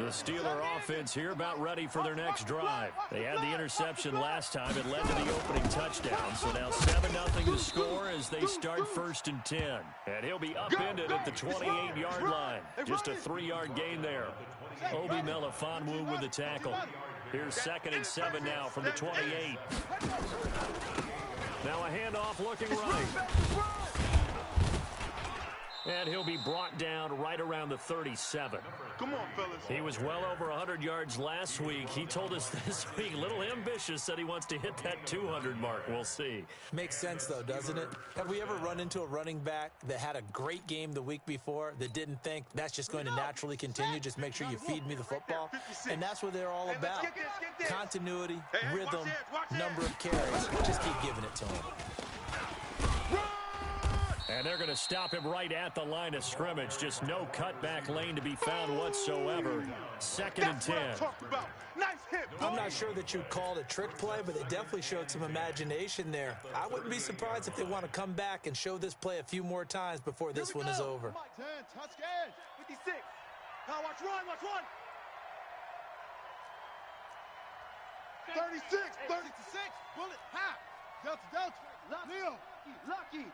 The Steeler offense here about ready for their next drive. They had the interception last time. It led to the opening touchdown. So now 7-0 to score as they start 1st and 10. And he'll be upended at the 28-yard line. Just a 3-yard gain there. Obi Melifonwu with the tackle. Here's 2nd and 7 now from the 28. Now a handoff looking right. And he'll be brought down right around the 37. Come on, fellas. He was well over 100 yards last week. He told us this week, a little ambitious, said he wants to hit that 200 mark. We'll see. Makes sense, though, doesn't it? Have we ever run into a running back that had a great game the week before that didn't think that's just going to naturally continue? Just make sure you feed me the football. And that's what they're all about. Continuity, rhythm, number of carries. Just keep giving it to him. And they're going to stop him right at the line of scrimmage. Just no cutback lane to be found whatsoever. 2nd and 10. I'm not sure that you'd call it a trick play, but they definitely showed some imagination there. I wouldn't be surprised if they want to come back and show this play a few more times before this one is over. 56. Now watch run, watch run. 36, 36. Bullet, half. Delta. Leo, lucky.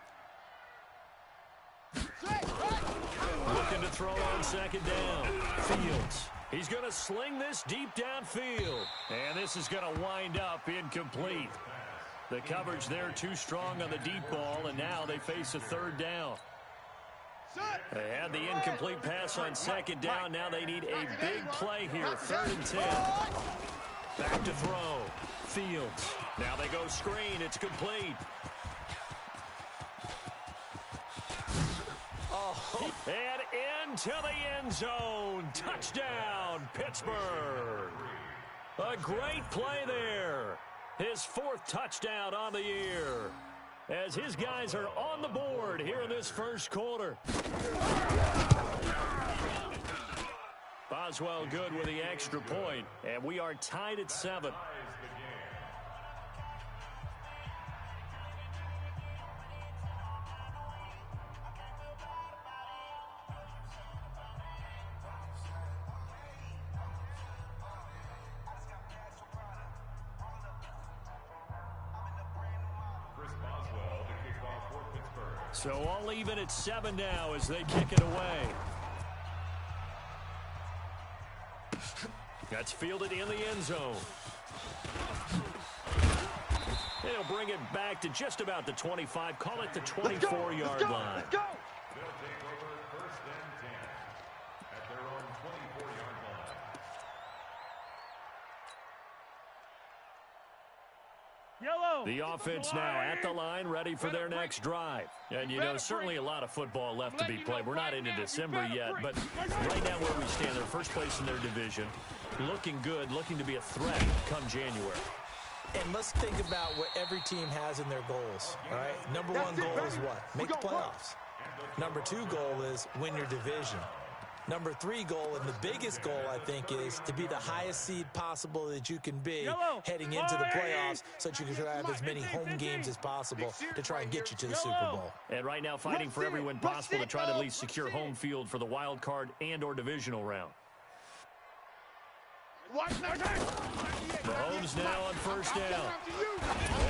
Looking to throw on 2nd down. Fields. He's going to sling this deep downfield. And this is going to wind up incomplete. The coverage there too strong on the deep ball, and now they face a 3rd down. They had the incomplete pass on 2nd down. Now they need a big play here. 3rd and 10. Back to throw. Fields. Now they go screen. It's complete. And into the end zone. Touchdown, Pittsburgh. A great play there. His 4th touchdown on the year. As his guys are on the board here in this 1st quarter. Boswell good with the extra point. And we are tied at 7. So all even at 7 now as they kick it away. That's fielded in the end zone. They'll bring it back to just about the 25. Call it the 24-yard line. Let's go. The offense now at the line, ready for their next drive. And, you know, certainly a lot of football left to be played. We're not into December yet, but right now where we stand, they're first place in their division. Looking good, looking to be a threat come January. And let's think about what every team has in their goals, all right? Number 1 goal is what? Make the playoffs. Number 2 goal is win your division. Number 3 goal, and the biggest goal, I think, is to be the highest seed possible that you can be heading into the playoffs so that you can try to have as many home games as possible to try and get you to the Super Bowl. And right now fighting for every win possible to try to at least secure home field for the wild card and or divisional round. Mahomes now on 1st down.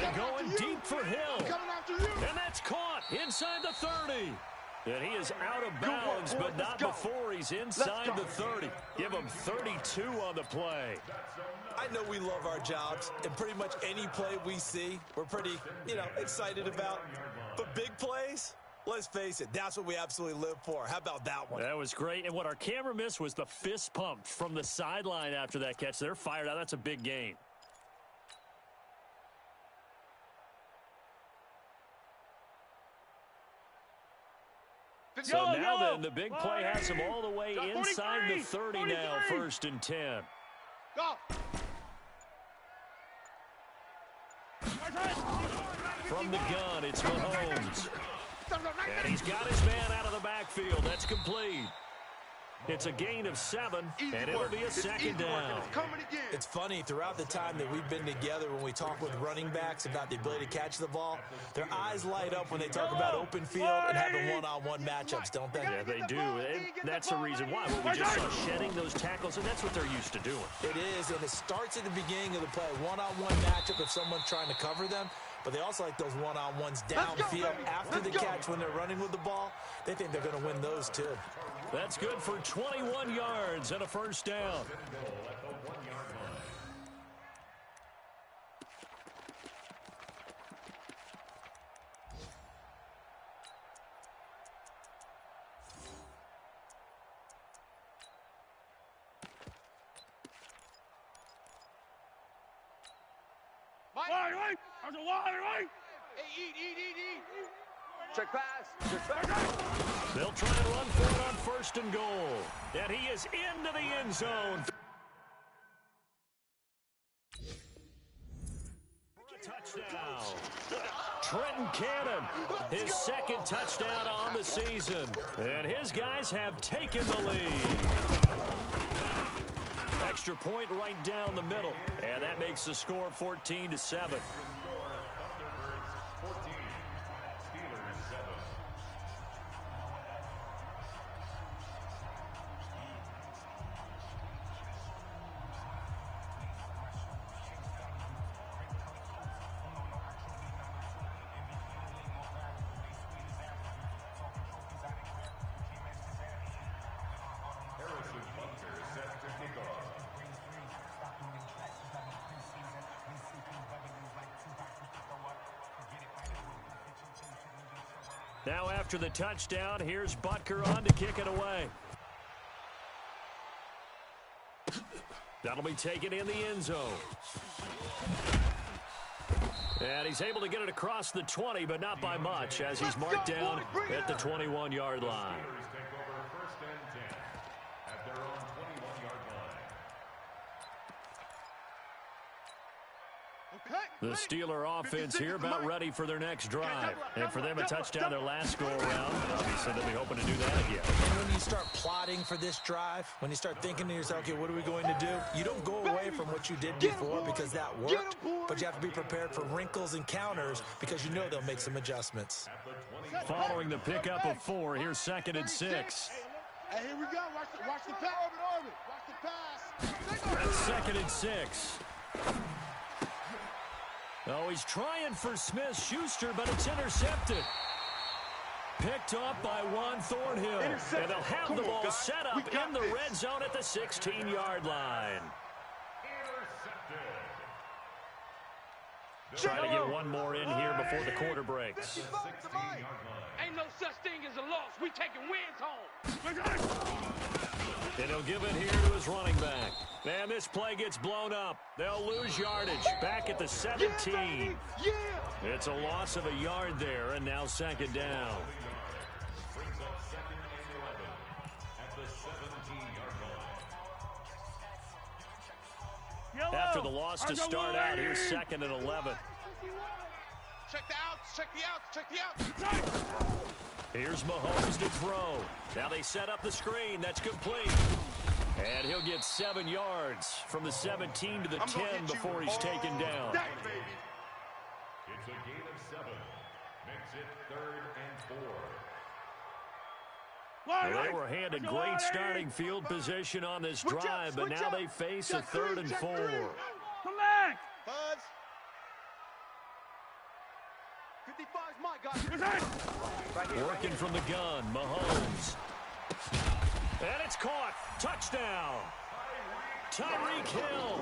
And going deep for Hill. And that's caught inside the 30. And he is out of bounds, but not before he's inside the 30. Give him 32 on the play. I know we love our jobs, and pretty much any play we see, we're pretty, excited about. But big plays, let's face it, that's what we absolutely live for. How about that one? That was great. And what our camera missed was the fist pump from the sideline after that catch. They're fired out. That's a big gain. So now then, the big play has him all the way inside the 30 now, 1st and 10. Go. From the gun, it's Mahomes. And he's got his man out of the backfield. That's complete. It's a gain of 7, and it'll be a second down. It's funny, throughout the time that we've been together, when we talk with running backs about the ability to catch the ball, their eyes light up when they talk about open field and having one-on-one matchups, don't they? Yeah, they do, and that's the reason why. Well, we just saw shedding those tackles, and that's what they're used to doing. It is, and it starts at the beginning of the play. One-on-one matchup if someone's trying to cover them, but they also like those one-on-ones downfield after the catch when they're running with the ball. They think they're going to win those, too. That's good for 21 yards and a first down. Check pass. Check pass. They'll try and run for it on first and goal. And he is into the end zone. Touchdown. Trenton Cannon, his second touchdown on the season. And his guys have taken the lead. Extra point right down the middle. And that makes the score 14-7. Now after the touchdown, here's Butker on to kick it away. That'll be taken in the end zone. And he's able to get it across the 20, but not by much, as he's marked down at the 21-yard line. The Steeler offense here about ready for their next drive. And for them, a touchdown their last go-around. Obviously, they'll be hoping to do that again. And when you start plotting for this drive, when you start thinking to yourself, okay, what are we going to do? You don't go away from what you did before because that worked, but you have to be prepared for wrinkles and counters because you know they'll make some adjustments. Following the pickup of 4, here's 2nd and 6. Hey, here we go. Watch the pass. Watch the pass. That's 2nd and 6. Oh, he's trying for Smith-Schuster, but it's intercepted. Picked off by Juan Thornhill. And they'll have the ball set up in the red zone at the 16-yard line. Trying to get one more in here before the quarter breaks. Ain't no such thing as a loss. We taking wins home. And he'll give it here to his running back. And this play gets blown up. They'll lose yardage back at the 17. It's a loss of a yard there, and now 2nd down. After the loss to start out, here's 2nd and 11. Check the outs. Check the outs. Here's Mahomes to throw. Now they set up the screen. That's complete. And he'll get 7 yards from the 17 to the 10 before he's taken down. It's a gain of 7. Makes it 3rd and 4. Well, they were handed great starting field position on this drive, but now they face a 3rd and 4. Collect! Buds. 55's my guy. Working from the gun, Mahomes. And it's caught. Touchdown. Tyreek Hill,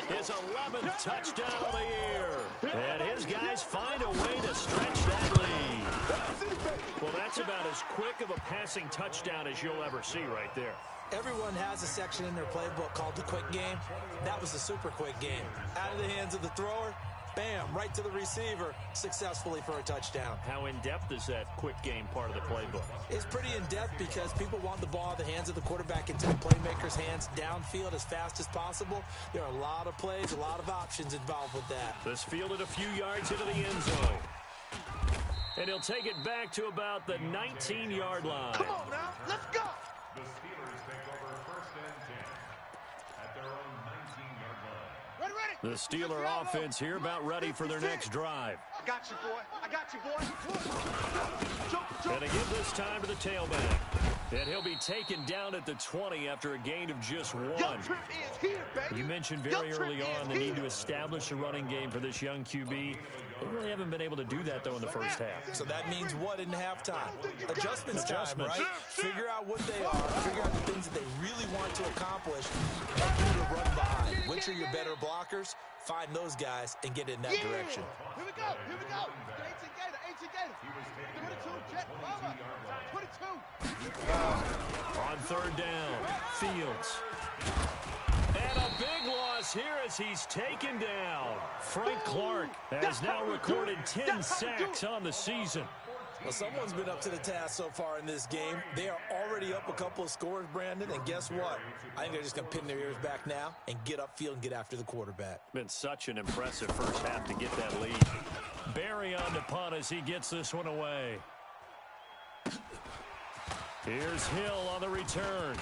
his 11th touchdown of the year. And his guys find a way to stretch that lead. Well, that's about as quick of a passing touchdown as you'll ever see right there. Everyone has a section in their playbook called the quick game. That was the super quick game. Out of the hands of the thrower, bam, right to the receiver, successfully for a touchdown. How in-depth is that quick game part of the playbook? It's pretty in-depth because people want the ball in the hands of the quarterback into the playmaker's hands downfield as fast as possible. There are a lot of plays, a lot of options involved with that. This fielded a few yards into the end zone. And he'll take it back to about the 19-yard line. Come on now, let's go. The Steelers take The Steeler offense here about ready for their next drive. I got you, boy. I got you, boy. And they give this time to the tailback. And he'll be taken down at the 20 after a gain of just 1. You mentioned very early on the need to establish a running game for this young QB. They really haven't been able to do that, though, in the first half. So that means what in halftime? Adjustments time, right? Figure out what they are, figure out the things that they really want to accomplish, and who to run behind. Which are your better blockers? Find those guys and get in that direction. Here we go. Here we go. Ancient Gator. 22, jet, over. 22. On third down, Fields. And a big loss here as he's taken down. Frank Clark has now recorded 10 sacks on the season. Well, someone's been up to the task so far in this game. They are already up a couple of scores, Brandon, and guess what? I think they're just going to pin their ears back now and get upfield and get after the quarterback. Been such an impressive first half to get that lead. Barry on the punt as he gets this one away. Here's Hill on the return.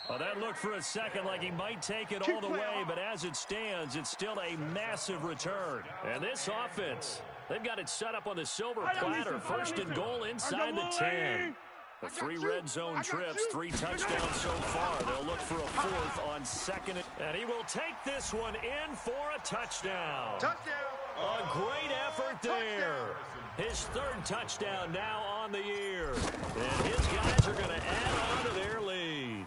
Well, that looked for a second like he might take it all the way, but as it stands, it's still a massive return. And this offense, they've got it set up on the silver platter. First and goal inside the 10. The 3 red zone trips, 3 touchdowns so far. They'll look for a 4th on second. And he will take this one in for a touchdown. A great effort there. His 3rd touchdown now on the year. And his guys are going to add on to their lead.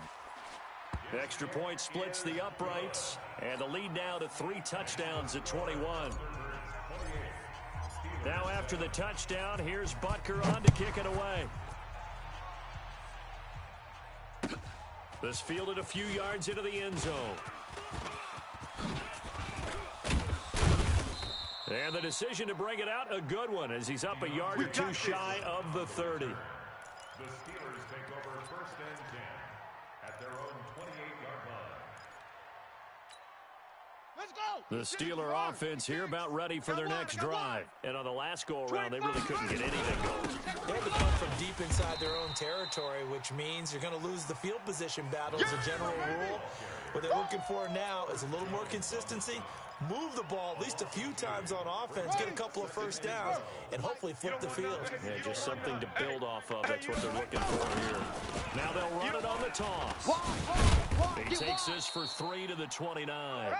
Extra point splits the uprights, and the lead now to 3 touchdowns at 21. Now after the touchdown, here's Butker on to kick it away. This fielded a few yards into the end zone. And the decision to bring it out, a good one, as he's up a yard or 2 shy of the 30. The Steelers take over first and 10 at their own 28-yard line. Let's go. The Steeler offense here about ready for their next drive. And on the last go-around, they really couldn't get anything going. They had to come from deep inside their own territory, which means you're going to lose the field position battle as a general rule. What they're looking for now is a little more consistency, move the ball at least a few times on offense, get a couple of first downs, and hopefully flip the field. Yeah, just something to build off of. That's what they're looking for here. Now they'll run it on the toss. He takes this for 3 to the 29.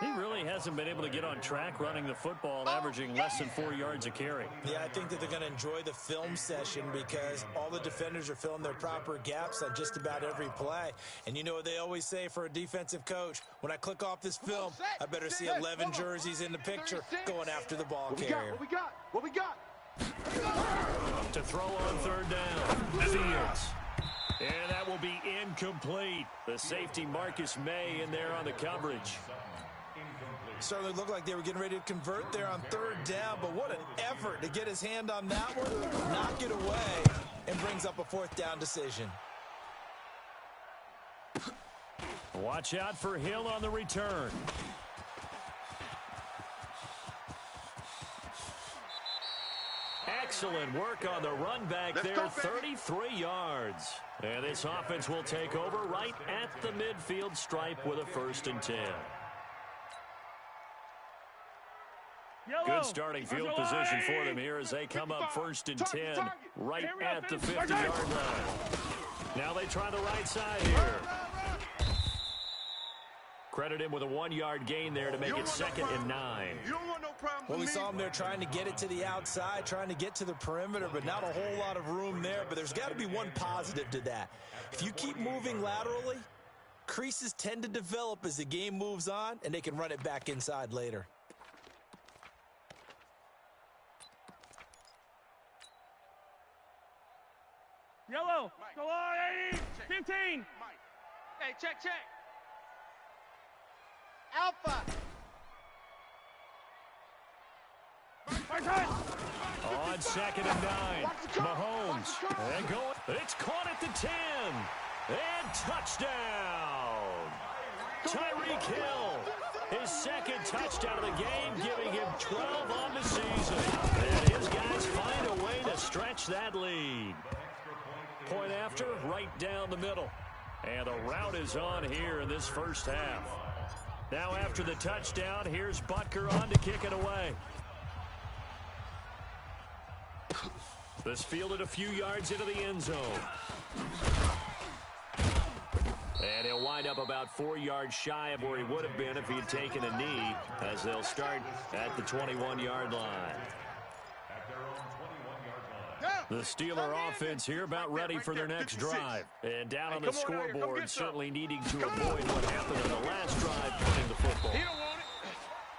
He really hasn't been able to get on track running the football, averaging less than 4 yards a carry. Yeah, I think that they're going to enjoy the film session because all the defenders are filling their proper gaps on just about every play. And you know what they always say for a defensive coach? When I click off this film, I better see 11 jerseys in the picture going after the ball carrier. What we got? To throw on third down, Fields. And that will be incomplete. The safety Marcus May in there on the coverage. Certainly looked like they were getting ready to convert there on third down, but what an effort to get his hand on that one, knock it away, and brings up a 4th down decision. Watch out for Hill on the return. Excellent work on the run back there, 33 yards. And this offense will take over right at the midfield stripe with a 1st and 10. Good starting field position for them here as they come up 1st and 10 right at the 50-yard line. Now they try the right side here. Credit him with a 1-yard gain there to make it 2nd and 9. Well, we saw him there trying to get it to the outside, trying to get to the perimeter, but not a whole lot of room there. But there's got to be one positive to that. If you keep moving laterally, creases tend to develop as the game moves on, and they can run it back inside later. Yellow, go on, 80, 15. Hey, check. Alpha. On 2nd and 9, Mahomes. And going. It's caught at the 10. And touchdown. Tyreek Hill. His 2nd touchdown of the game, giving him 12 on the season. And his guys find a way to stretch that lead. point after, right down the middle. And the route is on here in this first half. Now after the touchdown, here's Butker on to kick it away. This fielded a few yards into the end zone. And he'll wind up about 4 yards shy of where he would have been if he had taken a knee, as they'll start at the 21-yard line. The Steeler offense here about ready for their next drive. And down on the scoreboard, certainly needing to avoid what happened in the last drive, punting the football.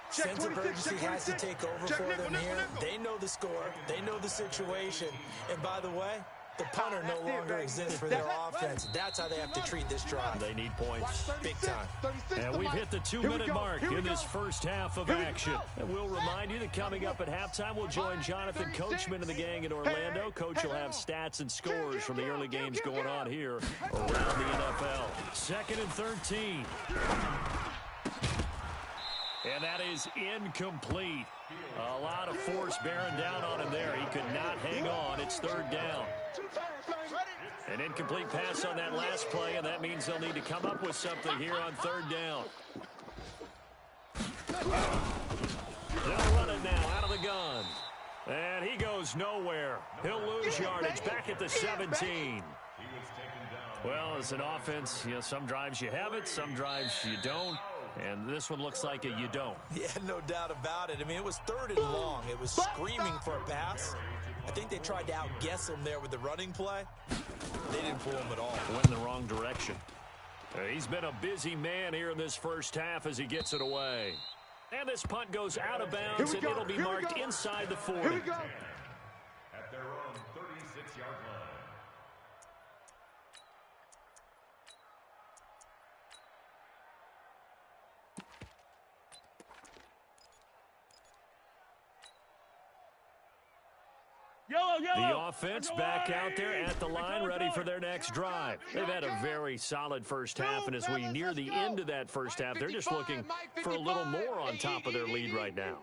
Sense of urgency has to take over for them here. They know the score. They know the situation. And by the way, the punter no longer exists for their offense. That's how they have to treat this drive. They need points. Big time. And we've hit the 2-minute mark in this first half of action. And we'll remind you that coming up at halftime, we'll join Jonathan Coachman and the gang in Orlando. Coach will have stats and scores from the early games going on here around the NFL. 2nd and 13. And that is incomplete. A lot of force bearing down on him there. He could not hang on. It's 3rd down. An incomplete pass on that last play, and that means they'll need to come up with something here on 3rd down. They'll run it now out of the gun. And he goes nowhere. He'll lose yardage back at the 17. Well, as an offense, you know, some drives you have it, some drives you don't. And this one looks like you don't. Yeah, no doubt about it. I mean, it was 3rd and long. It was screaming for a pass. I think they tried to outguess him there with the running play. They didn't fool him at all. Went in the wrong direction. He's been a busy man here in this first half as he gets it away. And this punt goes out of bounds, and it'll be marked inside the 40. Here we go. At their own 36-yard line. The offense back out there at the line, ready for their next drive. They've had a very solid first half, and as we near the end of that first half, they're just looking for a little more on top of their lead right now.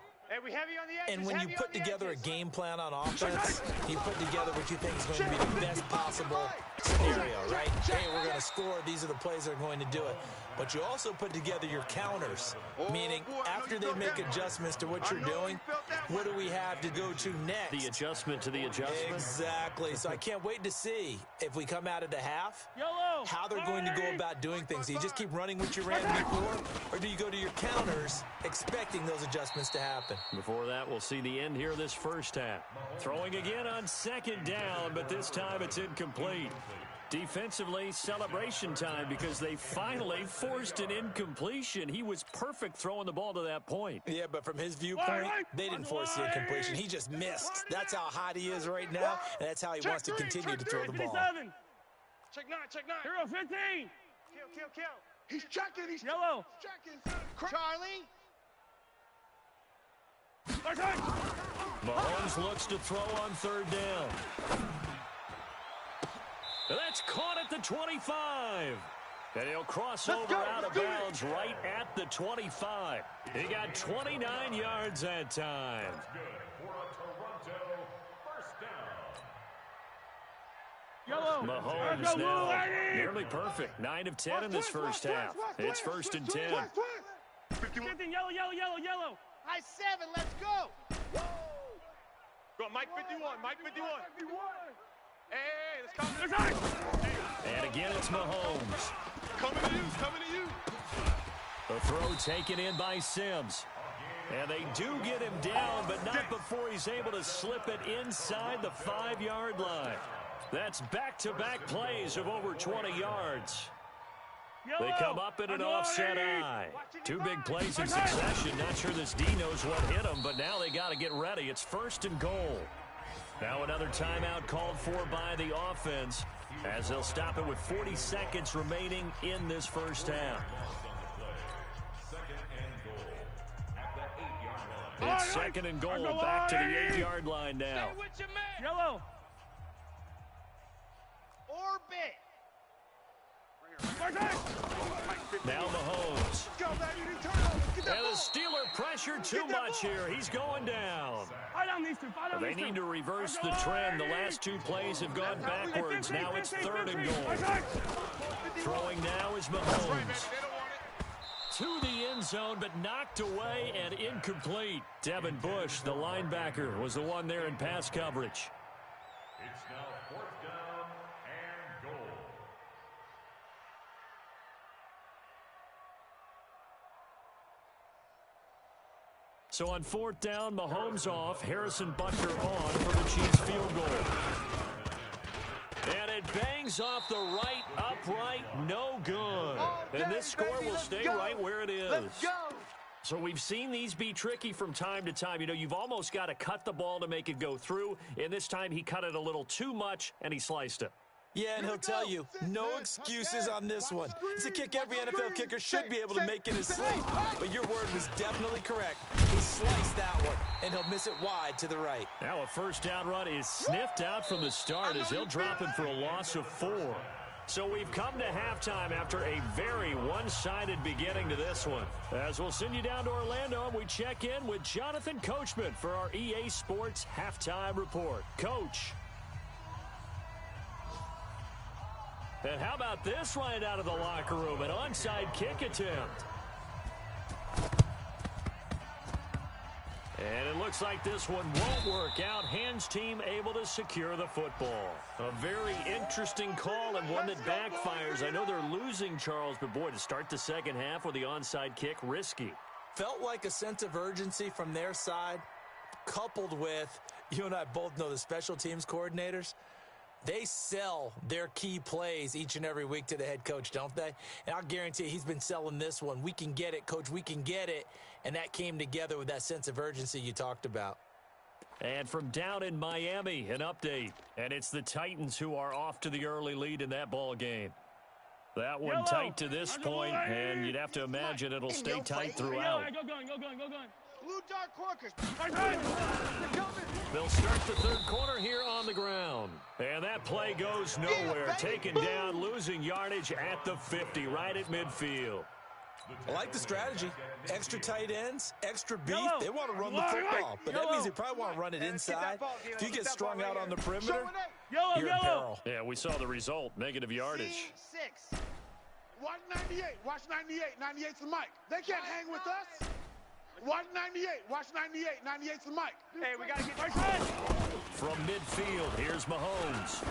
And when you put together a game plan on offense, you put together what you think is going to be the best possible scenario, right? Hey, we're going to score. These are the plays that are going to do it. But you also put together your counters, meaning after they make adjustments to what you're doing, what do we have to go to next? The adjustment to the adjustment. Exactly. So I can't wait to see if we come out of the half, how they're going to go about doing things. Do you just keep running what you ran before, or do you go to your counters expecting those adjustments to happen? Before that, we'll see the end here of this first half. Throwing again on 2nd down, but this time it's incomplete. Defensively, celebration time because they finally forced an incompletion. He was perfect throwing the ball to that point. Yeah, but from his viewpoint, they didn't force the incompletion. He just missed. That's how hot he is right now, and that's how he wants to continue to throw the ball. Check 9. Hero 15. Kill. He's checking. He's Yellow. checking. Charlie. Mahomes looks to throw on 3rd down. That's caught at the 25. And he'll cross over out of bounds right at the 25. He got 29 yards that time. That's good for a Toronto first down. Yellow. Mahomes now nearly perfect. 9 of 10 in this first half. It's 1st and 10. 15, yellow. High 7, let's go. Go, Mike 51. Hey, let's come. And again, it's Mahomes. Coming to you. The throw taken in by Sims. And they do get him down, but not before he's able to slip it inside the 5-yard line. That's back-to-back plays of over 20 yards. They come up in an offset eye. 2 big plays in succession. Not sure this D knows what hit him, but now they got to get ready. It's 1st and goal. Now another timeout called for by the offense as they'll stop it with 40 seconds remaining in this first half. It's 2nd and goal, back to the 8-yard line now. Yellow. Orbit. Now Mahomes. And the Steeler pressure too much here. He's going down. They need to reverse the trend. The last two plays have gone backwards. Now it's 3rd and goal. Throwing now is Mahomes. To the end zone, but knocked away and incomplete. Devin Bush, the linebacker, was the one there in pass coverage. It's now 4th down and goal. So on 4th down, Mahomes off, Harrison Butker on for the Chiefs field goal. And it bangs off the right upright, no good. And this score will stay right where it is. Let's go. So we've seen these be tricky from time to time. You know, you've almost got to cut the ball to make it go through. And this time he cut it a little too much, and he sliced it. Yeah, and he'll tell you, no excuses on this one. It's a kick every NFL kicker should be able to make in his sleep. But your word was definitely correct. He sliced that one, and he'll miss it wide to the right. Now a 1st down run is sniffed out from the start as he'll drop him for a loss of 4. So we've come to halftime after a very one-sided beginning to this one. As we'll send you down to Orlando, and we check in with Jonathan Coachman for our EA Sports Halftime Report. Coach. And how about this right out of the locker room? An onside kick attempt. And it looks like this one won't work out. Hands team able to secure the football. A very interesting call and one that backfires. I know they're losing, Charles, but boy, to start the second half with the onside kick, risky. Felt like a sense of urgency from their side, coupled with, you and I both know the special teams coordinators. They sell their key plays each and every week to the head coach, don't they? And I'll guarantee you he's been selling this one. We can get it, coach, we can get it. And that came together with that sense of urgency you talked about. And from down in Miami, an update. And it's the Titans who are off to the early lead in that ball game. That one tight to this point, and you'd have to imagine it'll stay tight throughout. Go gun. Blue Dark Corkers. They'll start the 3rd quarter here on the ground. And that play goes nowhere. Taken down, losing yardage at the 50, right at midfield. I like the strategy. Extra tight ends, extra beef. They want to run the football, but that means they probably want to run it inside. If you get strung out on the perimeter, you're in peril. Yeah, we saw the result, negative yardage. 6. Watch 98. Watch 98. 98's the mic. They can't hang with us. Watch 98. Watch 98. 98's the mic. Hey, we got to get From midfield, here's Mahomes.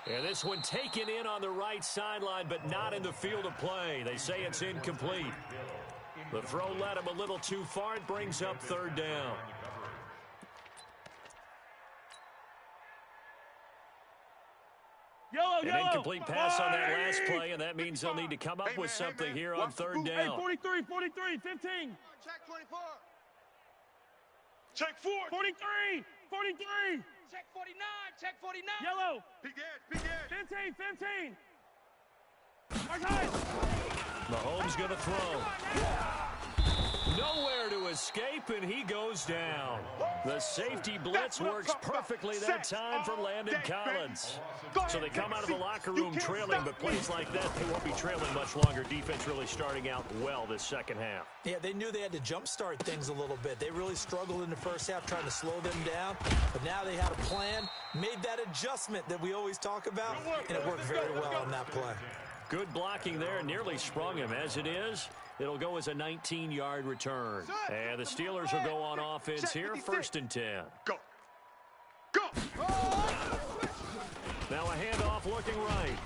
And this one taken in on the right sideline, but not in the field of play. They say it's incomplete. The throw led him a little too far. It brings up 3rd down. An incomplete pass on that last play, and that means they'll need to come up with something here on 3rd down. 43, 15. Check 24. Check 4. 43. Check 49. Check 49. Yellow. Big edge. 15. Mahomes going to throw. Nowhere to escape, and he goes down. The safety blitz works perfectly that time for Landon Collins. So they come out of the locker room trailing, but plays like that, they won't be trailing much longer. Defense really starting out well this second half. Yeah, they knew they had to jumpstart things a little bit. They really struggled in the first half trying to slow them down, but now they had a plan, made that adjustment that we always talk about, and it worked very well on that play. Good blocking there, nearly sprung him. As it is, it'll go as a 19-yard return. And the Steelers will go on offense here, 1st and 10. Go. Now a handoff looking right.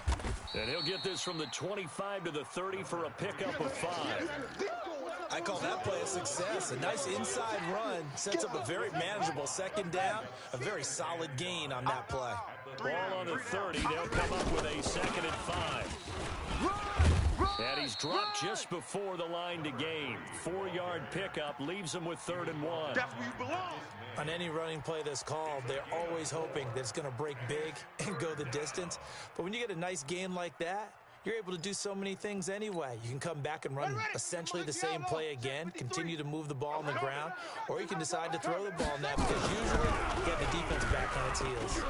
And he'll get this from the 25 to the 30 for a pickup of 5. I call that play a success. A nice inside run sets up a very manageable 2nd down, a very solid gain on that play. Ball on the 30. They'll come up with a 2nd and 5. And he's dropped just before the line to gain. 4-yard pickup leaves him with 3rd and 1. That's where you belong. On any running play that's called, they're always hoping that it's going to break big and go the distance. But when you get a nice gain like that, you're able to do so many things anyway. You can come back and run essentially the same play again, continue to move the ball on the ground, or you can decide to throw the ball now because usually you get the defense back on its heels.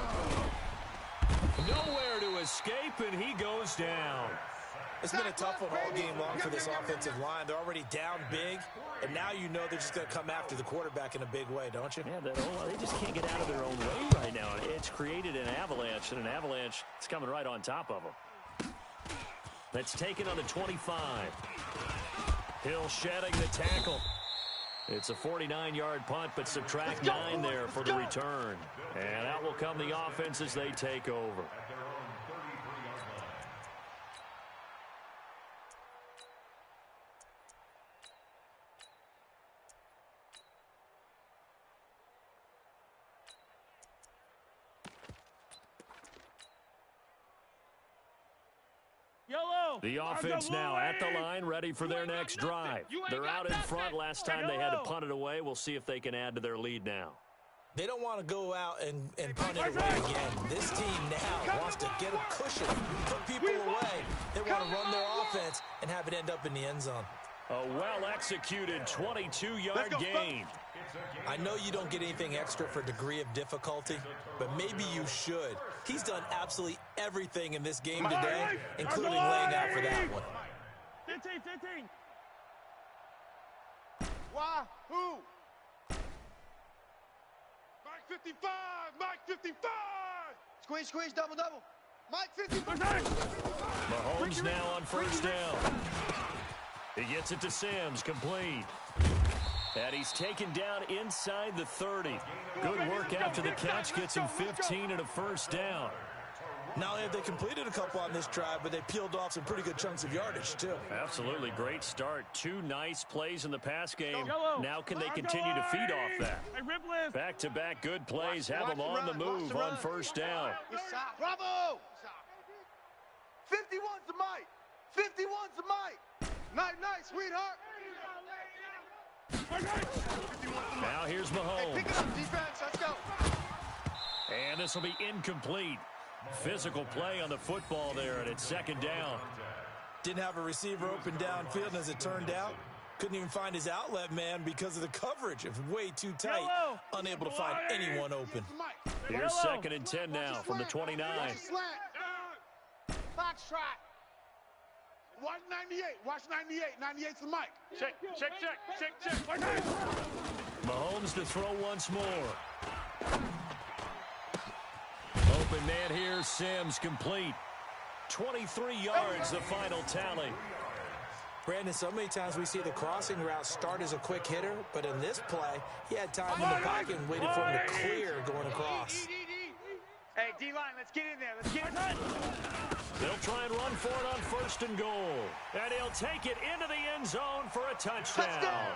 Nowhere to escape, and he goes down. It's been a tough one all game long for this offensive line. They're already down big, and now you know they're just going to come after the quarterback in a big way, don't you? Yeah, they just can't get out of their own way right now. It's created an avalanche, and an avalanche is coming right on top of them. That's taken on the 25. Hill shedding the tackle. It's a 49-yard punt, but subtract 9 there for the return. And out will come the offense as they take over. The offense now at the line, ready for their next drive. They're out in front. Last time they had to punt it away. We'll see if they can add to their lead now. They don't want to go out and punt it away again. This team now wants to get a cushion, put people away. They want to run their offense and have it end up in the end zone. A well-executed 22-yard gain. I know you don't get anything extra for degree of difficulty, but maybe you should. He's done absolutely everything in this game today, including laying out for that one. 15. Wahoo! Mike 55! Mike 55! Squeeze, double. Mike 55! Mahomes now on first down. He gets it to Sims, complete. And he's taken down inside the 30. Good work after the catch, gets him 15 and a first down. Not only have they completed a couple on this drive, but they peeled off some pretty good chunks of yardage, too. Absolutely great start. 2 nice plays in the pass game. Now can they continue to feed off that? Back-to-back good plays have them on the move on first down. Bravo! 51's the Mike! 51's the Mike! Night, sweetheart! Now here's Mahomes. Hey, pick it up, defense. Let's go. And this will be incomplete. Physical play on the football there, and it's second down. Didn't have a receiver open downfield, and as it turned out, couldn't even find his outlet man because of the coverage. It was way too tight. Unable to find anyone open. Here's second and 10 now from the 29. Foxtrot. Watch 98. Watch 98. 98's the Mike. Check. Mahomes to throw once more. Open man here, Sims complete. 23 yards, the final tally. Brandon, so many times we see the crossing route start as a quick hitter, but in this play, he had time in the pocket and waited for him to clear going across. Hey, D-line, let's get in there. Let's get in. They'll try and run for it on first and goal. And he'll take it into the end zone for a touchdown.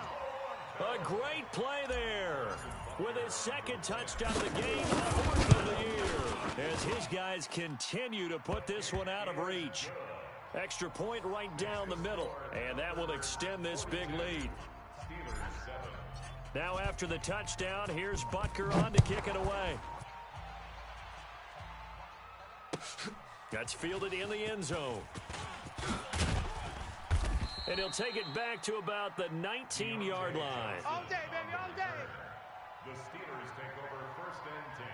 A great play there. With his second touchdown of the game, fourth of the year. As his guys continue to put this one out of reach. Extra point right down the middle. And that will extend this big lead. Now after the touchdown, here's Butker on to kick it away. That's fielded in the end zone. And he'll take it back to about the 19-yard line. All day, baby, all day. The Steelers take over first and 10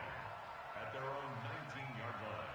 at their own 19-yard line.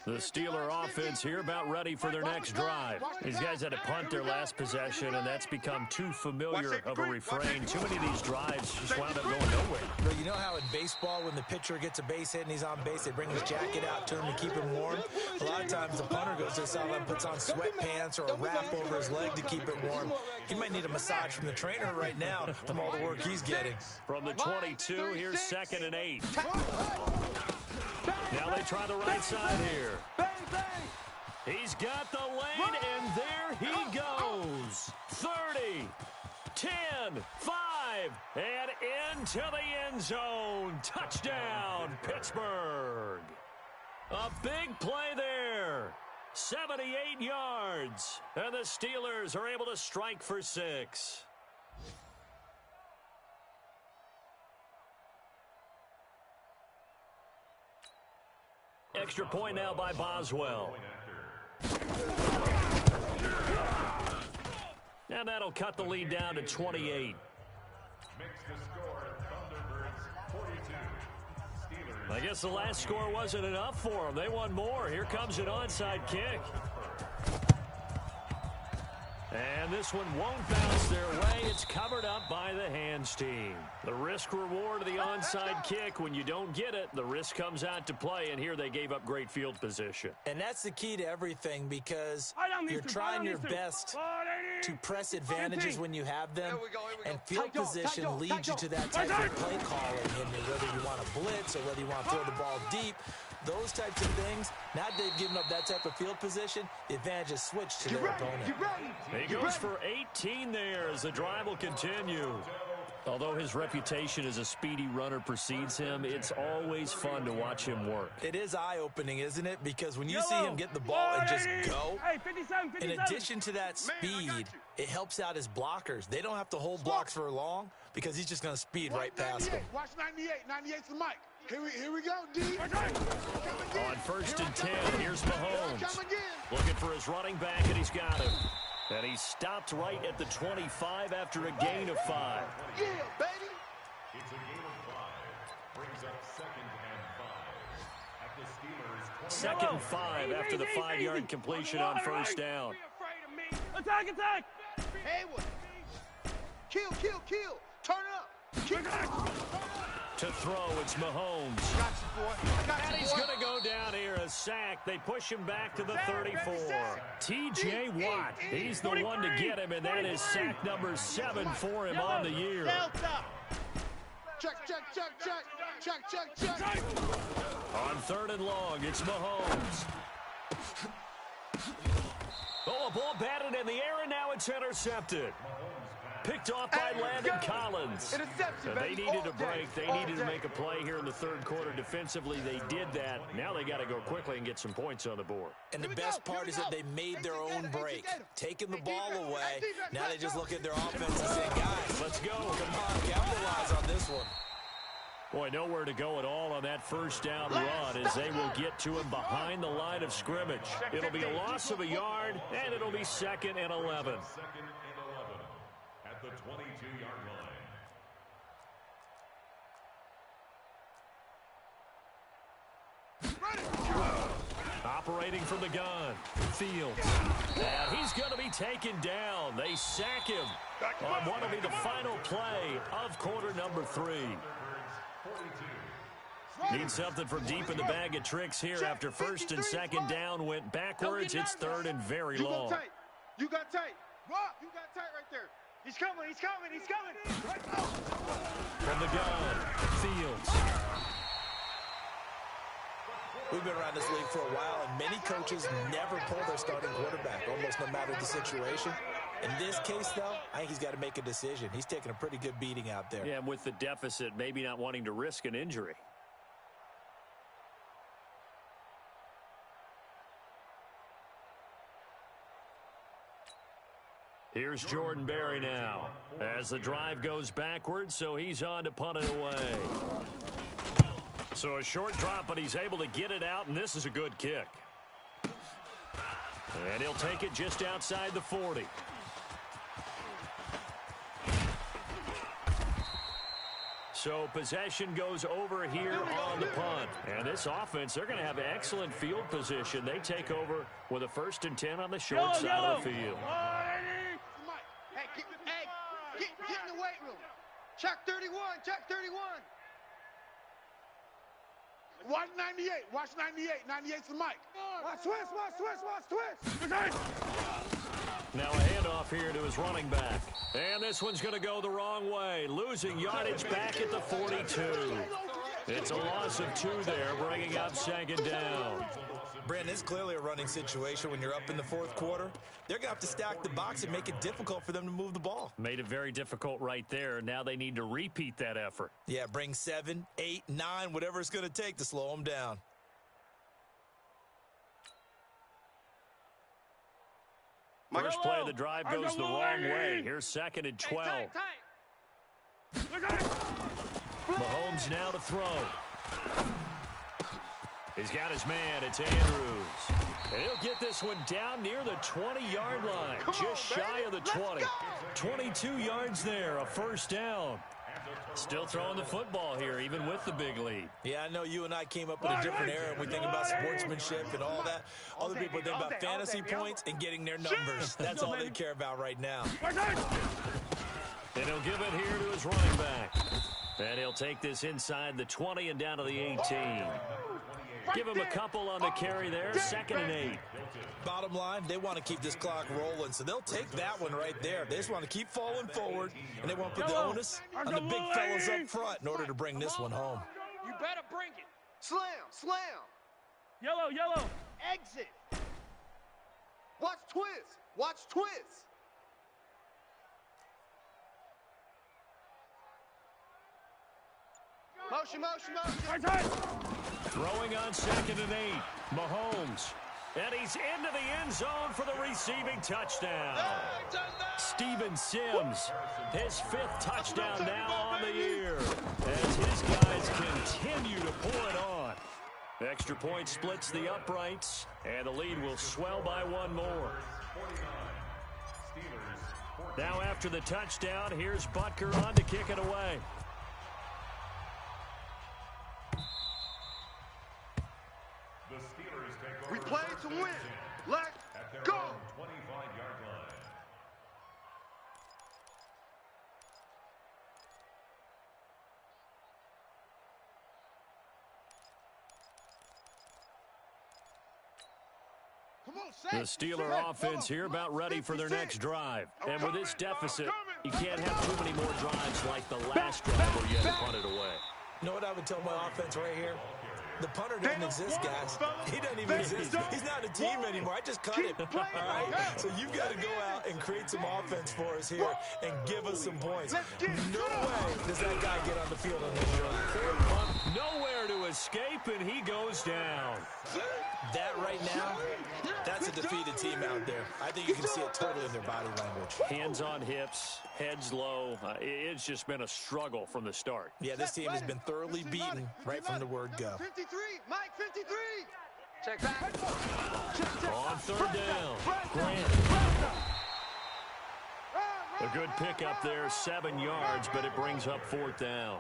The Steeler offense here about ready for their next drive. These guys had to punt their last possession, and that's become too familiar of a refrain. Too many of these drives just wound up going nowhere. But you know how in baseball, when the pitcher gets a base hit and he's on base, they bring his jacket out to him to keep him warm? A lot of times the punter goes to the sideline, puts on sweatpants or a wrap over his leg to keep it warm. He might need a massage from the trainer right now from all the work he's getting. From the 22, here's second and 8. Now they try the right side here. He's got the lane, and there he goes. 30, 10, 5, and into the end zone. Touchdown, Pittsburgh. A big play there. 78 yards. And the Steelers are able to strike for 6. extra point now by Boswell. And that'll cut the lead down to 28. I guess the last score wasn't enough for them. They want more. Here comes an onside kick. And this one won't bounce their way. It's covered up by the hands team. The risk-reward of the onside kick, when you don't get it, the risk comes out to play, and here they gave up great field position. And that's the key to everything, because you're trying your best to press advantages when you have them, and field position leads you to that type of play calling, and whether you want to blitz or whether you want to throw the ball deep. Those types of things, now that they've given up that type of field position, the advantage is switched to their opponent. He goes for 18 there as the drive will continue. Although his reputation as a speedy runner precedes him, it's always fun to watch him work. It is eye-opening, isn't it? Because when you see him get the ball and just go, in addition to that speed, it helps out his blockers. They don't have to hold blocks for long because he's just going to speed right past them. Watch 98. 98's the mic. Here we go, D. On 1st and 10, here's Mahomes. Looking for his running back, and he's got him. And he stopped right at the 25 after a gain of 5. Yeah, baby. It's a gain of 5. Brings up 2nd and 5 at the Steelers' 20. 2nd and 5 after the 5-yard completion on 1st down. Attack! Haywood. Kill. Turn up. Kick. To throw, it's Mahomes. Got you, boy. And he's going to go down here, a sack. They push him back to the 34. T.J. Watt, he's the one to get him, and that is sack number 7 for him on the year. Check. On 3rd and long, it's Mahomes. Oh, a ball batted in the air, and now it's intercepted. Picked off by Landon Collins. Interception, They needed a break. They needed to make a play here in the 3rd quarter. Defensively, they did that. Now they got to go quickly and get some points on the board. And the best part is that they made their own break, taking the ball away. Now they just look at their offense and say, guys, let's go. Come on, capitalize on this one. Boy, nowhere to go at all on that 1st down run as they will get to him behind the line of scrimmage. It'll be a loss of a yard, and it'll be 2nd and 11. The 22-yard line. Operating from the gun, Fields. And he's going to be taken down. They sack him on what will be the final play of quarter number 3. Need something from deep in the bag of tricks here after 1st and 2nd down went backwards. It's 3rd and very long. You got tight. You got tight right there. He's coming. From the gun, Fields. We've been around this league for a while, and many coaches never pull their starting quarterback, almost no matter the situation. In this case, though, I think he's got to make a decision. He's taking a pretty good beating out there. Yeah, and with the deficit, maybe not wanting to risk an injury. Here's Jordan Berry now as the drive goes backwards, so he's on to punt it away. So a short drop, but he's able to get it out, and this is a good kick. And he'll take it just outside the 40. So possession goes over here on the punt. And this offense, they're going to have excellent field position. They take over with a 1st and 10 on the short side of the field. Get in the weight room. Check 31. Watch 98. Watch 98. 98's the mic. Watch twist. Now a handoff here to his running back. And this one's going to go the wrong way. Losing yardage back at the 42. It's a loss of 2 there, bringing up 2nd down. Brandon, it's clearly a running situation when you're up in the 4th quarter. They're going to have to stack the box and make it difficult for them to move the ball. Made it very difficult right there. Now they need to repeat that effort. Yeah, bring 7, 8, 9, whatever it's going to take to slow them down. First play of the drive goes the wrong way. Here's 2nd and 12. Mahomes now to throw. He's got his man. It's Andrews. And he'll get this one down near the 20-yard line. Just shy of the 20. 22 yards there, a first down. Still throwing the football here, even with the big lead. Yeah, I know you and I came up in a different era. We think about sportsmanship and all that. Other people think about fantasy points and getting their numbers. That's all they care about right now. And he'll give it here to his running back. And he'll take this inside the 20 and down to the 18. Give him a couple on the carry there. 2nd and 8. Bottom line, they want to keep this clock rolling, so they'll take that one right there. They just want to keep falling forward, and they want to put the onus on the big fellas up front in order to bring this one home. You better bring it. Slam, slam. Yellow, yellow. Exit. Watch twist. Watch twist. Motion, motion, motion. Throwing on 2nd and 8. Mahomes. And he's into the end zone for the receiving touchdown. Steven Sims, his 5th touchdown now on the year, as his guys continue to pour it on. Extra point splits the uprights, and the lead will swell by one more. Now after the touchdown, here's Butker on to kick it away. We play to win. Let's go. 25-yard line. Come on, The Steeler offense here about ready for their next drive. And with this deficit, you can't have too many more drives like the last drive where you had to punt it away. You know what I would tell my offense right here? The punter doesn't exist, guys. He doesn't even exist. He's not a team anymore. I just cut him. All right? So you've got to go out and create some offense for us here and give us some points. No way does that guy get on the field on this drive. Nowhere to escape, and he goes down. That right now, that's a defeated team out there. I think you can see it totally in their body language. Hands on hips, heads low. It's just been a struggle from the start. Yeah, this team has been thoroughly beaten right from the word go. 53, Mike, 53. Check back. On 3rd down, Grant. A good pickup there, 7 yards, but it brings up 4th down.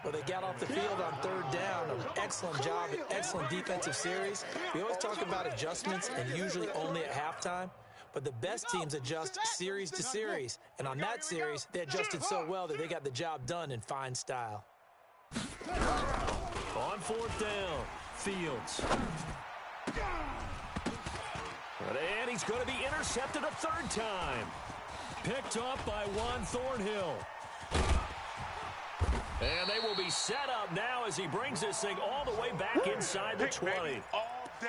Well, they got off the field on 3rd down. An excellent job, an excellent defensive series. We always talk about adjustments and usually only at halftime. But the best teams adjust series to series. And on that series, they adjusted so well that they got the job done in fine style. On 4th down, Fields. And he's going to be intercepted a 3rd time. Picked up by Juan Thornhill. And they will be set up now as he brings this thing all the way back inside the 20.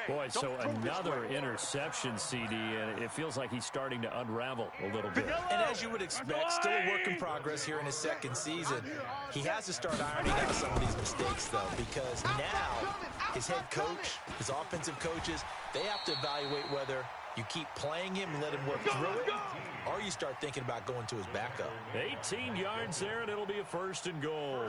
Boy, so another interception, CD, and it feels like he's starting to unravel a little bit. And as you would expect, still a work in progress here in his 2nd season. He has to start ironing out some of these mistakes, though, because now his head coach, his offensive coaches, they have to evaluate whether you keep playing him and let him work through it, or you start thinking about going to his backup. 18 yards there, and it'll be a 1st and goal.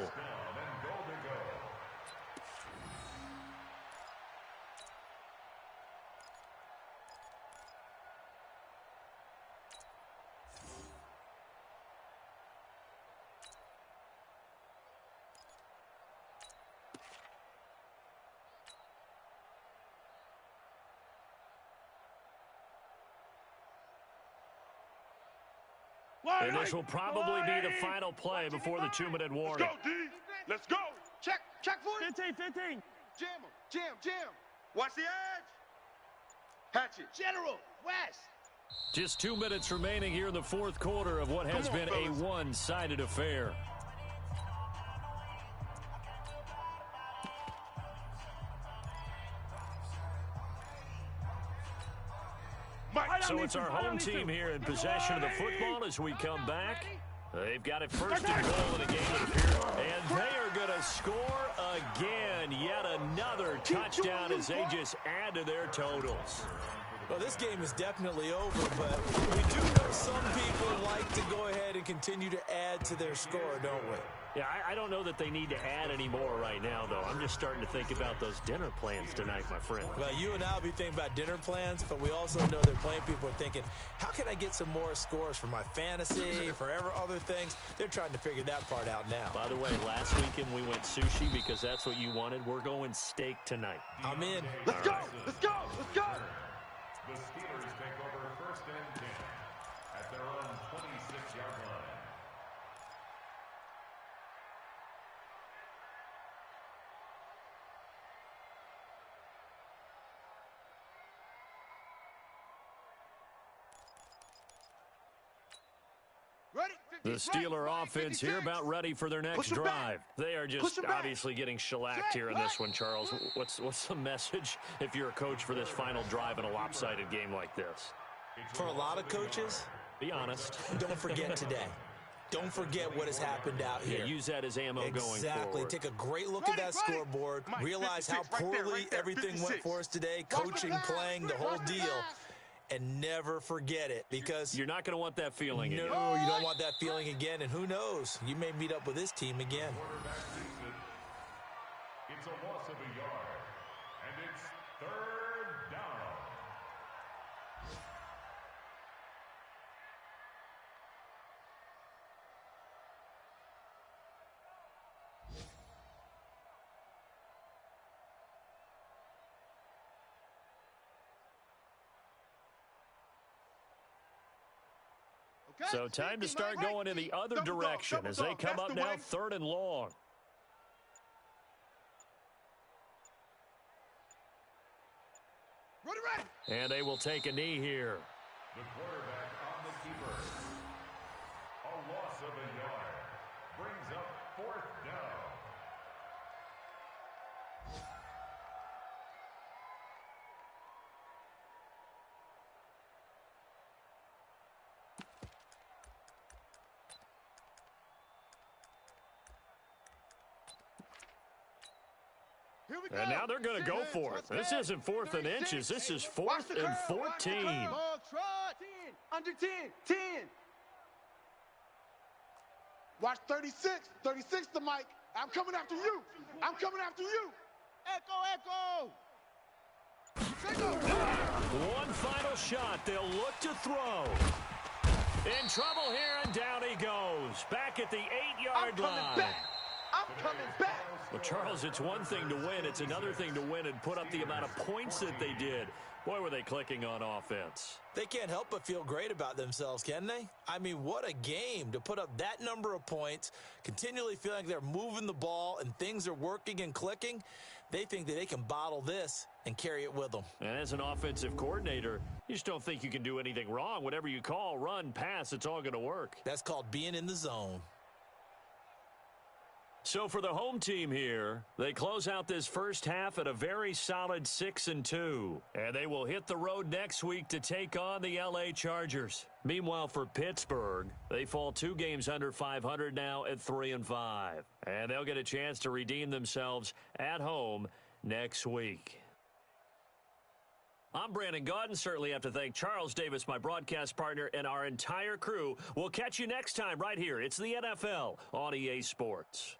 And this will probably be the final play before the 2-minute warning. Let's go, D. Let's go. Check 40. 15. Jam him. Jam. Watch the edge. Hatchet. General. West. Just 2 minutes remaining here in the 4th quarter of what has been a one-sided affair. So it's our home team here in possession of the football as we come back. They've got it 1st and goal in a game of fear, and they are they're going to score again. Yet another touchdown as they just add to their totals. Well, this game is definitely over, but we do know some people like to go ahead and continue to add to their score, don't we? Yeah, I don't know that they need to add any more right now, though. I'm just starting to think about those dinner plans tonight, my friend. Well, you and I will be thinking about dinner plans, but we also know that playing people are thinking, how can I get some more scores for my fantasy, for other things? They're trying to figure that part out now. By the way, last weekend we went sushi because that's what you wanted. We're going steak tonight. I'm in. Let's go! Let's go! Let's go! The Steelers take over 1st and 10 at their own 26-yard line. Ready? The Steeler offense here about ready for their next drive. They are just obviously getting shellacked here in this one, Charles. What's the message if you're a coach for this final drive in a lopsided game like this? For a lot of coaches, be honest. Don't forget today. Don't forget what has happened out here. Yeah, use that as ammo going forward. Exactly. Take a great look at that scoreboard. Realize how poorly everything went for us today. Coaching, playing, the whole deal. And never forget it, because you're not going to want that feeling again. No, you don't want that feeling again, and who knows? You may meet up with this team again. It's a loss of a yard, and it's 3rd down. So time to start going in the other direction as they come up now 3rd and long. And they will take a knee here. The quarterback on the keeper. A loss of a yard. Brings up 4th down. And now they're going to go for it. This isn't 4th and inches. This is 4th and 14. Under 10. 10. Watch 36. 36 to Mike. I'm coming after you. I'm coming after you. Echo. One final shot. They'll look to throw. In trouble here, and down he goes. Back at the 8-yard line. I'm coming back. Well, Charles, it's one thing to win. It's another thing to win and put up the amount of points that they did. Boy, were they clicking on offense. They can't help but feel great about themselves, can they? I mean, what a game to put up that number of points, continually feeling like they're moving the ball and things are working and clicking. They think that they can bottle this and carry it with them. And as an offensive coordinator, you just don't think you can do anything wrong. Whatever you call, run, pass, it's all going to work. That's called being in the zone. So for the home team here, they close out this first half at a very solid 6-2. And they will hit the road next week to take on the LA Chargers. Meanwhile, for Pittsburgh, they fall 2 games under 500 now at 3-5. And they'll get a chance to redeem themselves at home next week. I'm Brandon Gaudin. Certainly have to thank Charles Davis, my broadcast partner, and our entire crew. We'll catch you next time right here. It's the NFL on EA Sports.